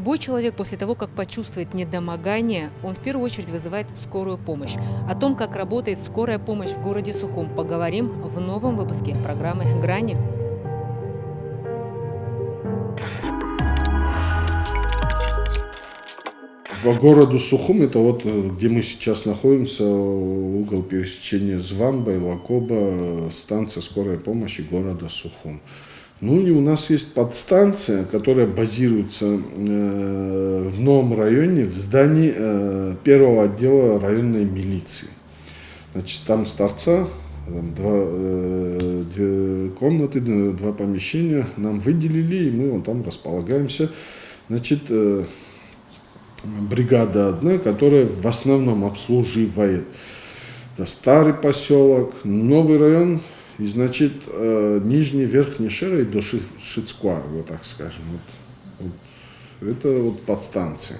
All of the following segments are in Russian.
Любой человек после того, как почувствует недомогание, он в первую очередь вызывает скорую помощь. О том, как работает скорая помощь в городе Сухум, поговорим в новом выпуске программы «Грани». По городу Сухум, это вот где мы сейчас находимся, угол пересечения Звамба и Лакоба, станция скорой помощи города Сухум. Ну и у нас есть подстанция, которая базируется в новом районе, в здании первого отдела районной милиции. Значит, там с торца две комнаты, два помещения нам выделили, и мы вон там располагаемся. Значит, бригада одна, которая в основном обслуживает. Это старый поселок, новый район, и, значит, Нижний, Верхний Шера и до Шицкуар, вот так скажем. Вот. Это вот подстанция.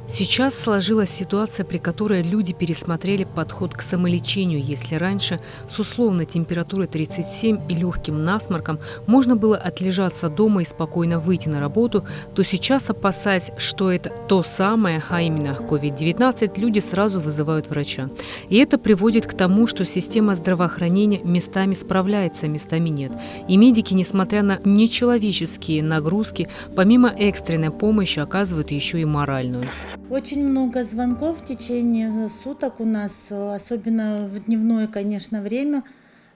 Сейчас сложилась ситуация, при которой люди пересмотрели подход к самолечению. Если раньше с условной температурой 37 и легким насморком можно было отлежаться дома и спокойно выйти на работу, то сейчас, опасаясь, что это то самое, а именно COVID-19, люди сразу вызывают врача. И это приводит к тому, что система здравоохранения местами справляется, местами нет. И медики, несмотря на нечеловеческие нагрузки, помимо экстренной помощи, оказывают еще и моральную. Очень много звонков в течение суток у нас, особенно в дневное, конечно, время.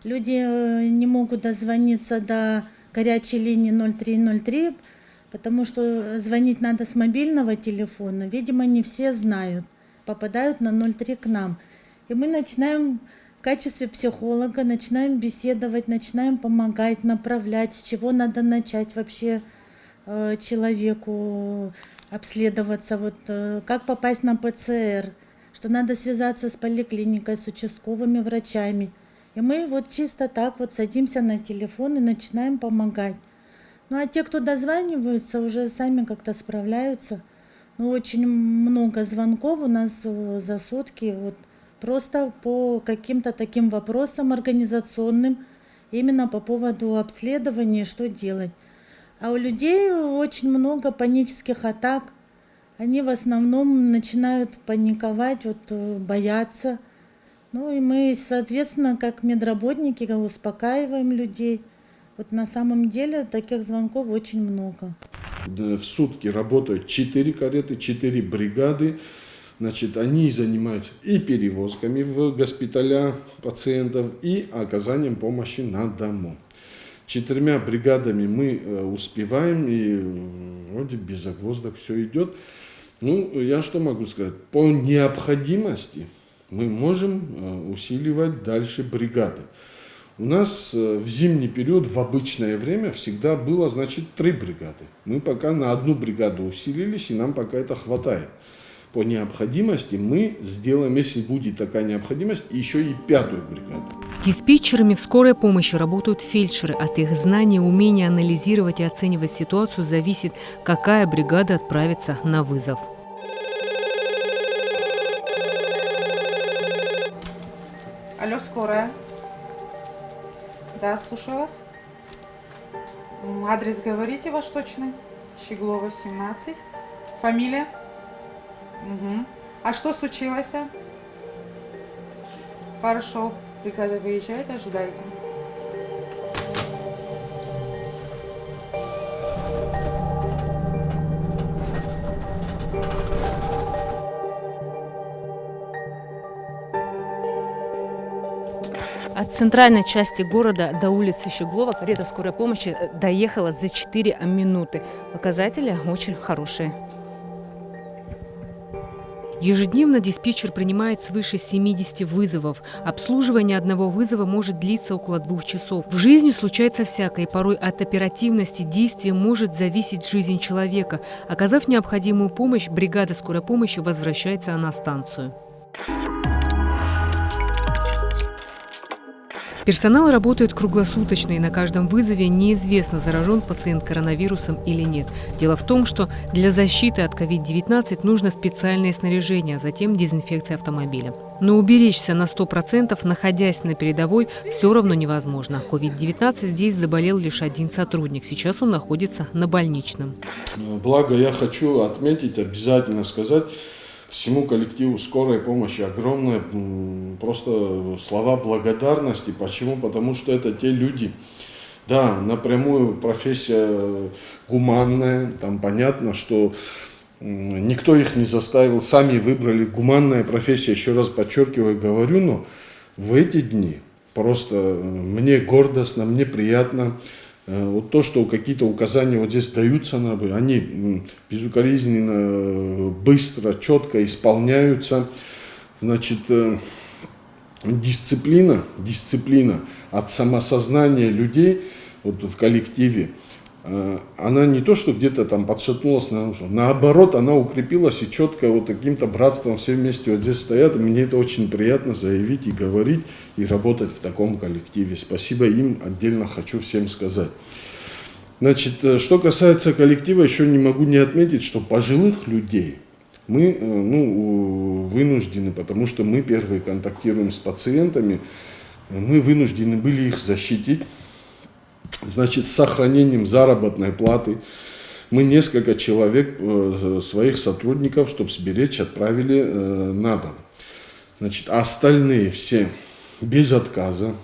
Люди не могут дозвониться до горячей линии 0303, потому что звонить надо с мобильного телефона. Видимо, не все знают, попадают на 03 к нам. И мы начинаем в качестве психолога, начинаем беседовать, начинаем помогать, направлять, с чего надо начать вообще человеку обследоваться, вот, как попасть на ПЦР, что надо связаться с поликлиникой, с участковыми врачами. И мы вот чисто так вот садимся на телефон и начинаем помогать. Ну а те, кто дозваниваются, уже сами как-то справляются. Но очень много звонков у нас за сутки, вот, просто по каким-то таким вопросам организационным, именно по поводу обследования, что делать. А у людей очень много панических атак. Они в основном начинают паниковать, вот, бояться. Ну и мы, соответственно, как медработники, успокаиваем людей. Вот на самом деле таких звонков очень много. В сутки работают 4 кареты, 4 бригады. Значит, они занимаются и перевозками в госпиталя пациентов, и оказанием помощи на дому. 4 бригадами мы успеваем, и вроде без загвоздок все идет. Ну, я что могу сказать? По необходимости мы можем усиливать дальше бригады. У нас в зимний период, в обычное время, всегда было, значит, 3 бригады. Мы пока на 1 бригаду усилились, и нам пока это хватает. По необходимости мы сделаем, если будет такая необходимость, еще и 5-ю бригаду. Диспетчерами в скорой помощи работают фельдшеры. От их знаний и умения анализировать и оценивать ситуацию зависит, какая бригада отправится на вызов. Алло, скорая. Да, слушаю вас. Адрес говорите ваш точный? Щеглова, 17. Фамилия? Угу. А что случилось? Хорошо. Бригада выезжает, ожидайте. От центральной части города до улицы Щеглова карета скорой помощи доехала за 4 минуты. Показатели очень хорошие. Ежедневно диспетчер принимает свыше 70 вызовов. Обслуживание одного вызова может длиться около 2 часов. В жизни случается всякое, и порой от оперативности действия может зависеть жизнь человека. Оказав необходимую помощь, бригада скорой помощи возвращается на станцию. Персонал работает круглосуточно, и на каждом вызове неизвестно, заражен пациент коронавирусом или нет. Дело в том, что для защиты от COVID-19 нужно специальное снаряжение, а затем дезинфекция автомобиля. Но уберечься на 100%, находясь на передовой, все равно невозможно. COVID-19 здесь заболел лишь один сотрудник. Сейчас он находится на больничном. Благо, я хочу отметить, обязательно сказать, всему коллективу скорой помощи огромное просто слова благодарности. Почему? Потому что это те люди, да, напрямую профессия гуманная, там понятно, что никто их не заставил, сами выбрали гуманная профессия, еще раз подчеркиваю, говорю, но в эти дни просто мне гордостно, мне приятно. Вот то, что какие-то указания вот здесь даются, они безукоризненно, быстро, четко исполняются. Значит, дисциплина от самосознания людей вот в коллективе, она не то, что где-то там подшатнулась, наоборот, она укрепилась и четко вот таким-то братством все вместе вот здесь стоят. И мне это очень приятно заявить и говорить, и работать в таком коллективе. Спасибо им отдельно хочу всем сказать. Значит, что касается коллектива, еще не могу не отметить, что пожилых людей мы вынуждены, потому что мы первые контактируем с пациентами, мы вынуждены были их защитить. Значит, с сохранением заработной платы мы несколько человек, своих сотрудников, чтобы сберечь, отправили на дом. Значит, а остальные все без отказа,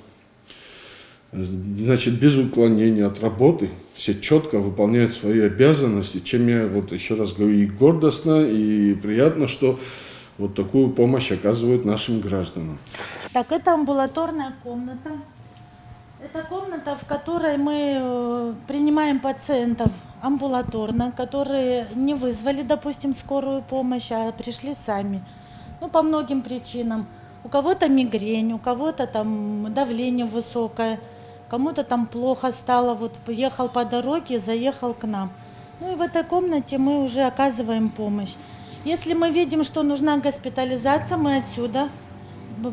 значит, без уклонения от работы, все четко выполняют свои обязанности, чем я вот еще раз говорю, и гордостно, и приятно, что вот такую помощь оказывают нашим гражданам. Так, это амбулаторная комната. Это комната, в которой мы принимаем пациентов амбулаторно, которые не вызвали, допустим, скорую помощь, а пришли сами. Ну, по многим причинам. У кого-то мигрень, у кого-то там давление высокое, кому-то там плохо стало, вот ехал по дороге, заехал к нам. Ну и в этой комнате мы уже оказываем помощь. Если мы видим, что нужна госпитализация, мы отсюда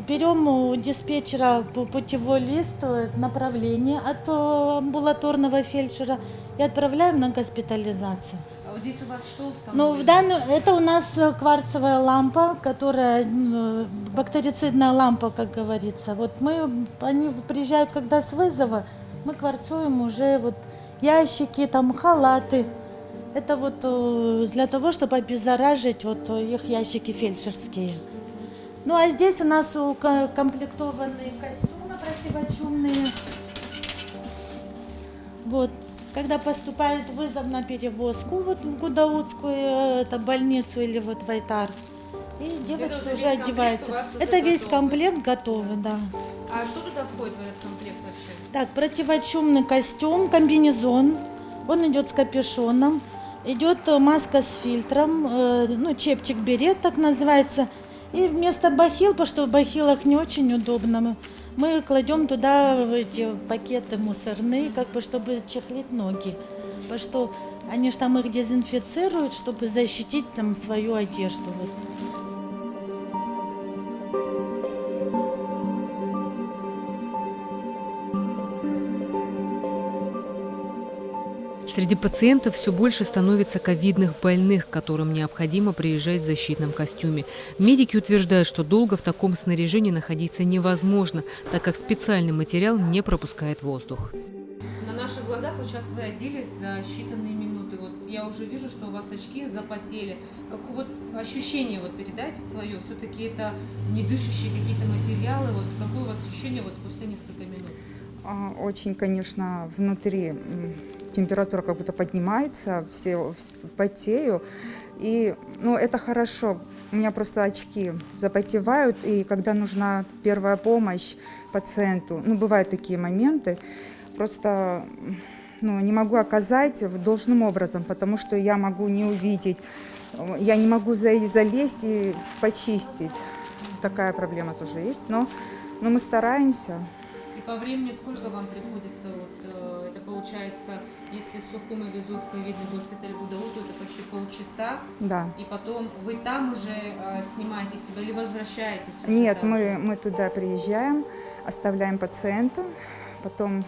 берем у диспетчера путевой лист, направление от амбулаторного фельдшера и отправляем на госпитализацию. А вот здесь у вас что установлено? Ну, это у нас кварцевая лампа, которая бактерицидная лампа, как говорится. Вот они приезжают, когда с вызова, мы кварцуем уже вот ящики, там халаты. Это вот для того, чтобы обеззаражить вот их ящики фельдшерские. Ну а здесь у нас укомплектованные костюмы противочумные. Вот. Когда поступает вызов на перевозку вот в Гудаутскую больницу или вот в Айтар, и девочки уже одеваются. Это весь комплект готовый, да. А что туда входит в этот комплект вообще? Так, противочумный костюм, комбинезон, он идет с капюшоном, идет маска с фильтром, ну чепчик-берет так называется. И вместо бахил, потому что в бахилах не очень удобно, мы кладем туда эти пакеты мусорные, как бы, чтобы чехлить ноги. Потому что они же там их дезинфицируют, чтобы защитить там свою одежду. Среди пациентов все больше становится ковидных больных, которым необходимо приезжать в защитном костюме. Медики утверждают, что долго в таком снаряжении находиться невозможно, так как специальный материал не пропускает воздух. На наших глазах вот сейчас вы оделись за считанные минуты. Вот я уже вижу, что у вас очки запотели. Какое вот ощущение вот передайте свое? Все-таки это не дышащие какие-то материалы. Вот какое у вас ощущение вот спустя несколько минут? Очень, конечно, внутри температура как будто поднимается, все потею. И, это хорошо. У меня просто очки запотевают, и когда нужна первая помощь пациенту, бывают такие моменты, просто не могу оказать должным образом, потому что я могу не увидеть, я не могу залезть и почистить. Такая проблема тоже есть, но мы стараемся. И по времени сколько вам приходится, это получается, если Сухумы везут в ковидный госпиталь Гудауту, это почти полчаса? Да. И потом вы там уже снимаете себя или возвращаетесь? Нет, мы туда приезжаем, оставляем пациента, потом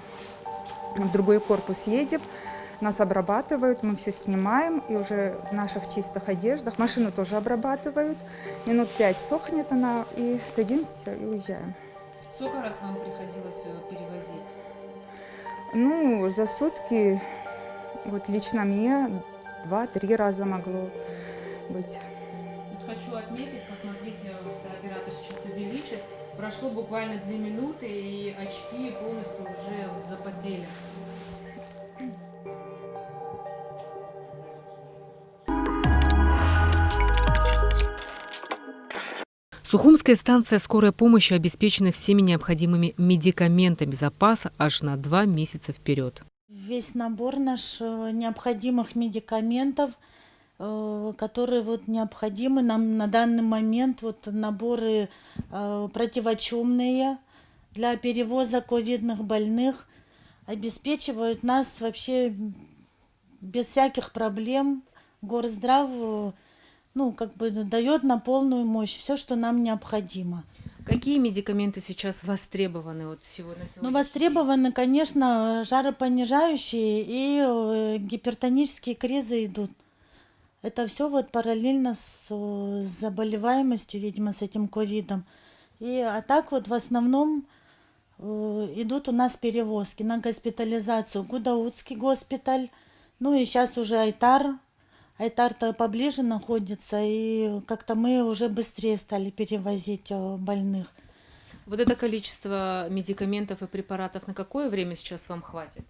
в другой корпус едем, нас обрабатывают, мы все снимаем, и уже в наших чистых одеждах, машину тоже обрабатывают, минут 5 сохнет она, и садимся и уезжаем. Сколько раз вам приходилось перевозить? Ну, за сутки, вот лично мне 2-3 раза могло быть. Хочу отметить, посмотрите, оператор сейчас увеличит. Прошло буквально 2 минуты, и очки полностью уже запотели. Сухумская станция скорой помощи обеспечена всеми необходимыми медикаментами запаса аж на 2 месяца вперед. Весь набор наш необходимых медикаментов, которые вот необходимы нам на данный момент, вот наборы противочумные для перевоза ковидных больных, обеспечивают нас вообще без всяких проблем. Горздрав, ну, как бы дает на полную мощь все, что нам необходимо. Какие медикаменты сейчас востребованы вот сегодня? Ну, востребованы, конечно, жаропонижающие и гипертонические кризы идут. Это все вот параллельно с заболеваемостью, видимо, с этим ковидом. А так вот в основном идут у нас перевозки на госпитализацию. Гудаутский госпиталь, ну и сейчас уже Айтар. Айтар-то поближе находится, и как-то мы уже быстрее стали перевозить больных. Вот это количество медикаментов и препаратов на какое время сейчас вам хватит?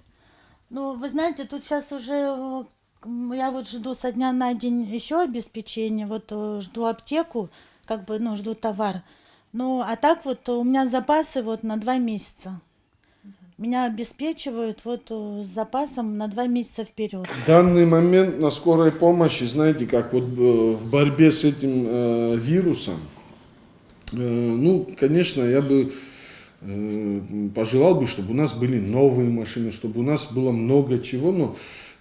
Ну, вы знаете, тут сейчас уже я вот жду со дня на день еще обеспечение, вот жду аптеку, как бы, ну, жду товар. Ну, а так вот у меня запасы вот на 2 месяца. Меня обеспечивают вот с запасом на 2 месяца вперед. В данный момент на скорой помощи, знаете, как вот в борьбе с этим вирусом, ну, конечно, я бы пожелал бы, чтобы у нас были новые машины, чтобы у нас было много чего, но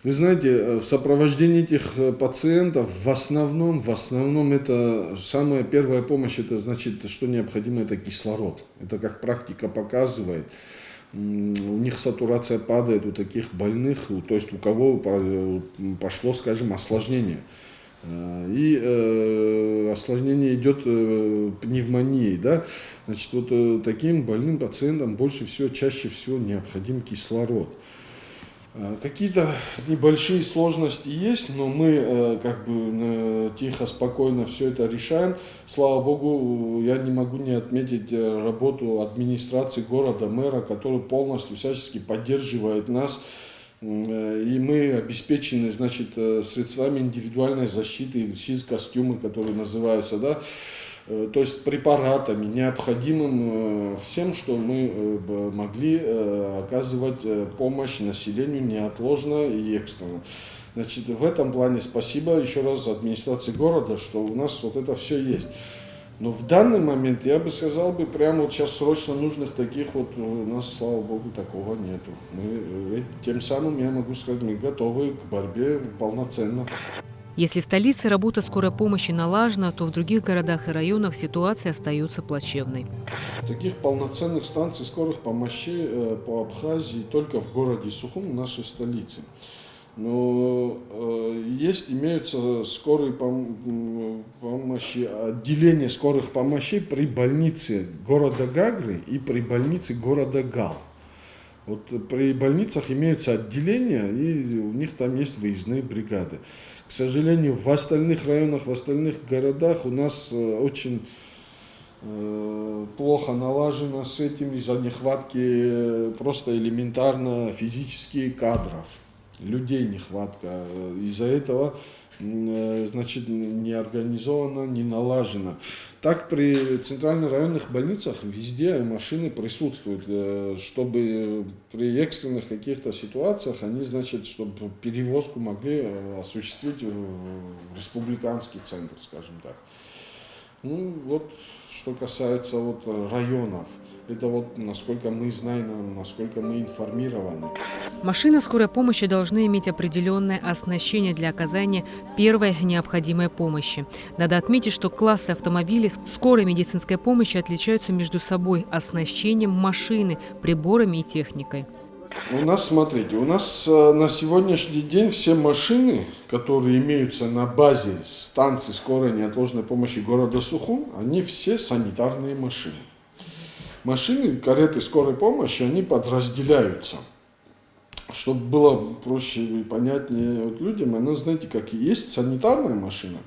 вы знаете, в сопровождении этих пациентов в основном это самая первая помощь, это значит, что необходимо, это кислород. Это как практика показывает. У них сатурация падает у таких больных, то есть у кого пошло, скажем, осложнение. И осложнение идет пневмонией, да? Значит, вот таким больным пациентам больше всего, чаще всего необходим кислород. Какие-то небольшие сложности есть, но мы как бы тихо, спокойно все это решаем. Слава Богу, я не могу не отметить работу администрации города, мэра, который полностью всячески поддерживает нас. И мы обеспечены, значит, средствами индивидуальной защиты, СИЗ-костюмы, которые называются, да, то есть препаратами, необходимым всем, что мы могли оказывать помощь населению неотложно и экстренно. Значит, в этом плане спасибо еще раз администрации города, что у нас вот это все есть. Но в данный момент, я бы сказал, прямо вот сейчас срочно нужных таких вот у нас, слава богу, такого нету. Мы, тем самым, я могу сказать, мы готовы к борьбе полноценно. Если в столице работа скорой помощи налажена, то в других городах и районах ситуация остается плачевной. Таких полноценных станций скорых помощей по Абхазии только в городе Сухум, нашей столице. Но имеются скорые помощи, отделения скорых помощей при больнице города Гагры и при больнице города Гал. Вот при больницах имеются отделения, и у них там есть выездные бригады. К сожалению, в остальных районах, в остальных городах у нас очень плохо налажено с этим из-за нехватки просто элементарно физических кадров. Людей нехватка. Из-за этого, значит, не организовано, не налажено. Так при центральных районных больницах везде машины присутствуют, чтобы при экстренных каких-то ситуациях они, значит, чтобы перевозку могли осуществить в республиканский центр, скажем так. Ну вот, что касается вот районов. Это вот насколько мы знаем, насколько мы информированы. Машины скорой помощи должны иметь определенное оснащение для оказания первой необходимой помощи. Надо отметить, что классы автомобилей скорой медицинской помощи отличаются между собой оснащением машины, приборами и техникой. У нас, смотрите, на сегодняшний день все машины, которые имеются на базе станции скорой неотложной помощи города Сухум, они все санитарные машины. Машины, кареты скорой помощи, они подразделяются. Чтобы было проще и понятнее людям, она, знаете, как есть санитарная машина,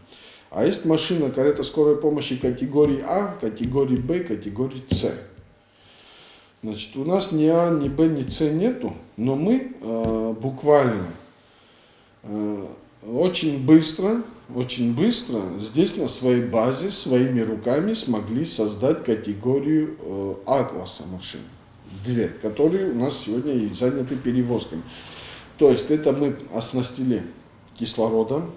а есть машина, карета скорой помощи категории А, категории Б, категории С. Значит, у нас ни А, ни Б, ни С нету, но мы буквально очень быстро здесь на своей базе, своими руками смогли создать категорию А-класса машин. Две, которые у нас сегодня и заняты перевозками. То есть это мы оснастили кислородом,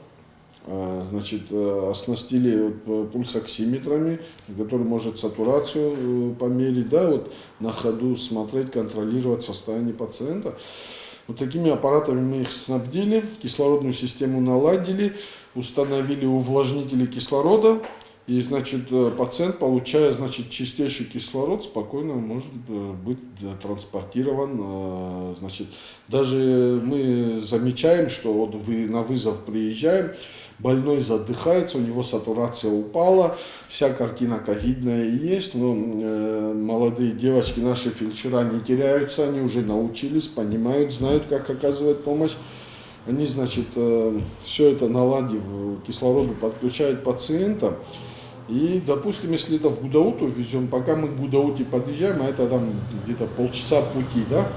значит, оснастили пульсоксиметрами, который может сатурацию померить, да, вот на ходу смотреть, контролировать состояние пациента. Вот такими аппаратами мы их снабдили, кислородную систему наладили, установили увлажнители кислорода. И, значит, пациент, получая, значит, чистейший кислород, спокойно может быть транспортирован. Значит, даже мы замечаем, что вот на вызов приезжаем, больной задыхается, у него сатурация упала, вся картина ковидная есть, но молодые девочки, наши фельдшера, не теряются, они уже научились, понимают, знают, как оказывать помощь. Они, значит, все это наладив, кислороду подключают пациента. И, допустим, если это в Гудауту везем, пока мы к Гудауте подъезжаем, а это там где-то полчаса пути, да,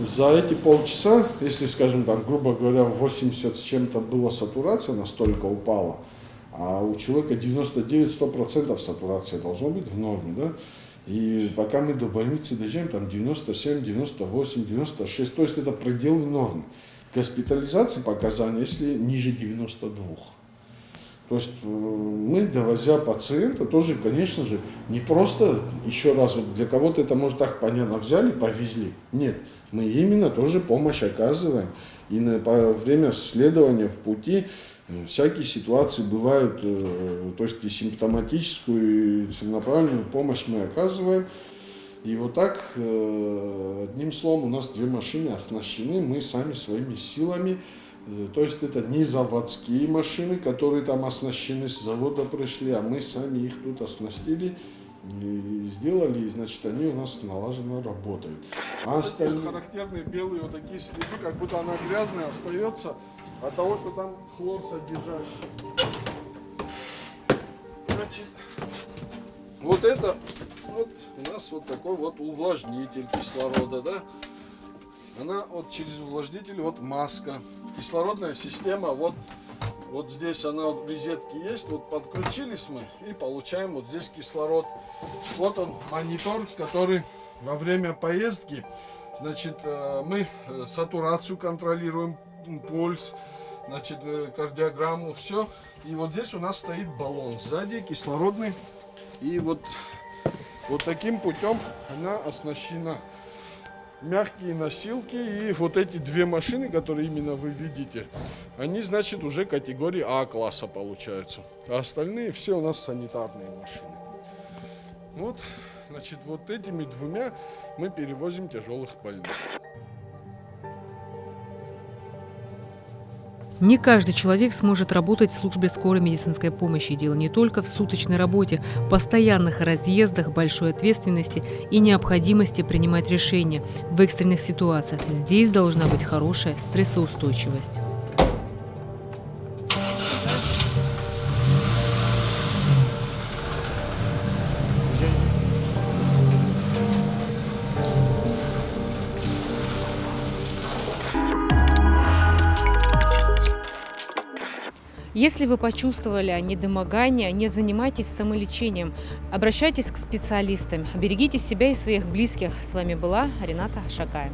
за эти полчаса, если, скажем, там, грубо говоря, 80 с чем-то была сатурация, настолько упала, а у человека 99-100% сатурация должно быть в норме, да, и пока мы до больницы доезжаем, там 97, 98, 96, то есть это пределы нормы. Госпитализации показания, если ниже 92. То есть мы, довозя пациента, тоже, конечно же, не просто, еще раз, вот для кого-то это может так понятно, взяли, повезли. Нет, мы именно тоже помощь оказываем. И во время следования в пути всякие ситуации бывают, то есть и симптоматическую, и целенаправленную помощь мы оказываем. И вот так, одним словом, у нас две машины оснащены, мы сами своими силами. То есть это не заводские машины, которые там оснащены, с завода пришли, а мы сами их тут оснастили и сделали, и, значит, они у нас налаженно работают. А остальные характерные белые вот такие следы, как будто она грязная, остается от того, что там хлор содержащий. Значит, вот это вот у нас вот такой вот увлажнитель кислорода, да? Она вот через увлажнитель, вот маска. Кислородная система, вот здесь она вот в розетке есть, вот подключились мы и получаем вот здесь кислород. Вот он монитор, который во время поездки, значит, мы сатурацию контролируем, пульс, значит, кардиограмму, все. И вот здесь у нас стоит баллон сзади кислородный, и вот таким путем она оснащена. Мягкие носилки, и вот эти две машины, которые именно вы видите, они, значит, уже категории А-класса получаются. А остальные все у нас санитарные машины. Вот, значит, вот этими двумя мы перевозим тяжелых больных. Не каждый человек сможет работать в службе скорой медицинской помощи. Дело не только в суточной работе, постоянных разъездах, большой ответственности и необходимости принимать решения в экстренных ситуациях. Здесь должна быть хорошая стрессоустойчивость. Если вы почувствовали недомогание, не занимайтесь самолечением. Обращайтесь к специалистам. Берегите себя и своих близких. С вами была Рената Шакая.